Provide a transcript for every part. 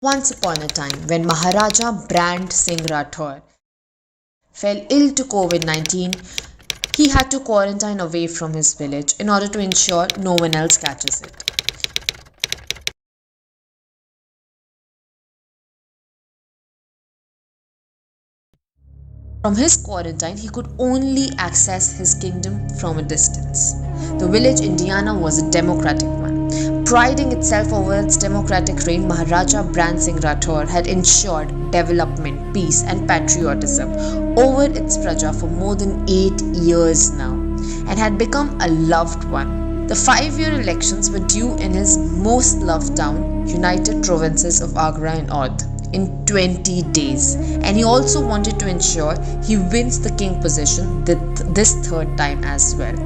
Once upon a time, when Maharaja Brand Singh Rathore fell ill to COVID-19, he had to quarantine away from his village in order to ensure no one else catches it. From his quarantine, he could only access his kingdom from a distance. The village Indiana was a democratic one. Priding itself over its democratic reign, Maharaja Brand Singh Rathore had ensured development, peace and patriotism over its praja for more than 8 years now and had become a loved one. The 5-year elections were due in his most loved town, United Provinces of Agra and Oudh, in 20 days, and he also wanted to ensure he wins the king position this third time as well.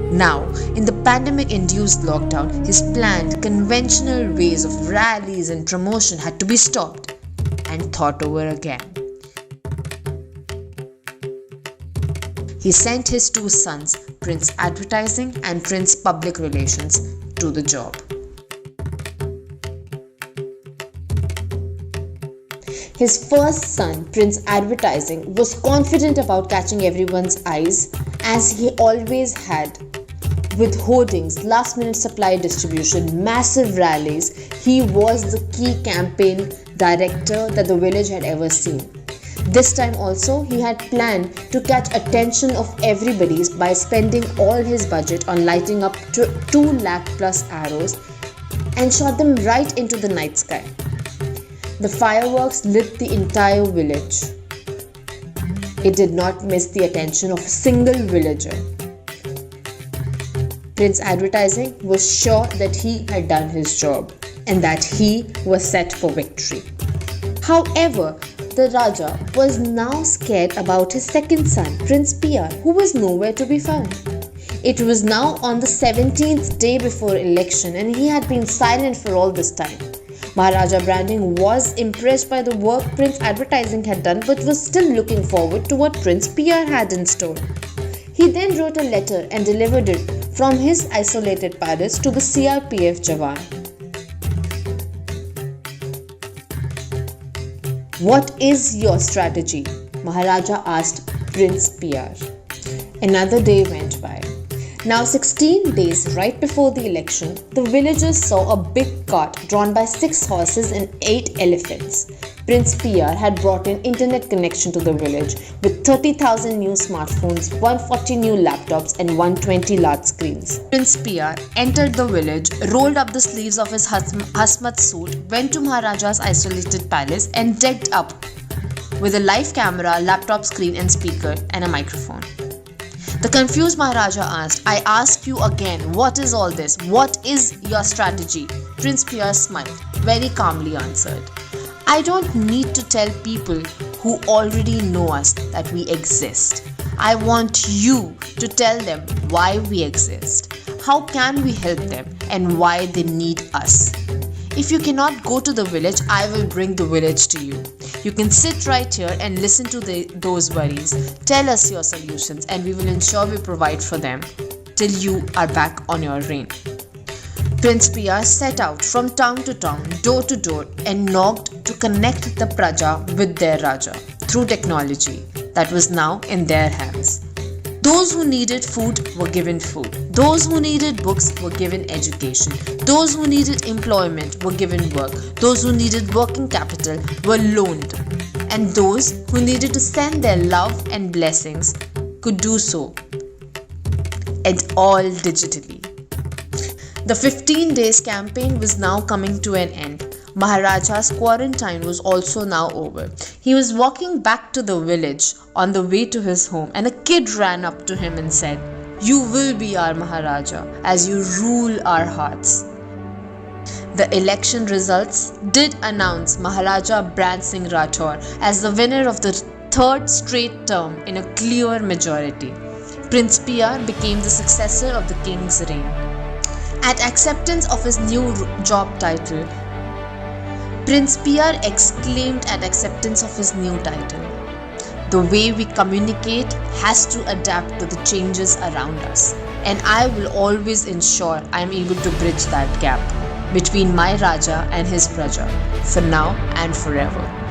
Now, in the pandemic-induced lockdown, his planned conventional ways of rallies and promotion had to be stopped and thought over again. He sent his 2 sons, Prince Advertising and Prince Public Relations, to the job. His first son, Prince Advertising, was confident about catching everyone's eyes, as he always had. With hoardings, last-minute supply distribution, massive rallies, he was the key campaign director that the village had ever seen. This time also, he had planned to catch attention of everybody by spending all his budget on lighting up 2 lakh plus arrows and shot them right into the night sky. The fireworks lit the entire village. It did not miss the attention of a single villager. Prince Advertising was sure that he had done his job and that he was set for victory. However, the Raja was now scared about his second son, Prince PR, who was nowhere to be found. It was now on the 17th day before election and he had been silent for all this time. Maharaja Branding was impressed by the work Prince Advertising had done but was still looking forward to what Prince PR had in store. He then wrote a letter and delivered it from his isolated palace to the CRPF Jawan. "What is your strategy?" Maharaja asked Prince PR. Another day went by. Now 16 days right before the election, the villagers saw a big cart drawn by 6 horses and 8 elephants. Prince PR had brought in internet connection to the village with 30,000 new smartphones, 140 new laptops and 120 large screens. Prince PR entered the village, rolled up the sleeves of his Hasmat suit, went to Maharaja's isolated palace and decked up with a live camera, laptop screen and speaker and a microphone. The confused Maharaja asked, "I ask you again, what is all this? What is your strategy?" Prince PR smiled, very calmly answered, "I don't need to tell people who already know us that we exist. I want you to tell them why we exist, how can we help them, and why they need us. If you cannot go to the village, I will bring the village to you. You can sit right here and listen to those worries. Tell us your solutions and we will ensure we provide for them till you are back on your reign." Prince PR set out from town to town, door to door and knocked to connect the Praja with their Raja through technology that was now in their hands. Those who needed food were given food. Those who needed books were given education. Those who needed employment were given work. Those who needed working capital were loaned. And those who needed to send their love and blessings could do so. And all digitally. The 15 days campaign was now coming to an end. Maharaja's quarantine was also now over. He was walking back to the village on the way to his home and a kid ran up to him and said, "You will be our Maharaja as you rule our hearts." The election results did announce Maharaja Brand Singh Rathore as the winner of the 3rd straight term in a clear majority. Prince PR became the successor of the king's reign. At acceptance of his new job title, Prince PR exclaimed at acceptance of his new title, "The way we communicate has to adapt to the changes around us, and I will always ensure I am able to bridge that gap." between my Raja and his Praja, for now and forever.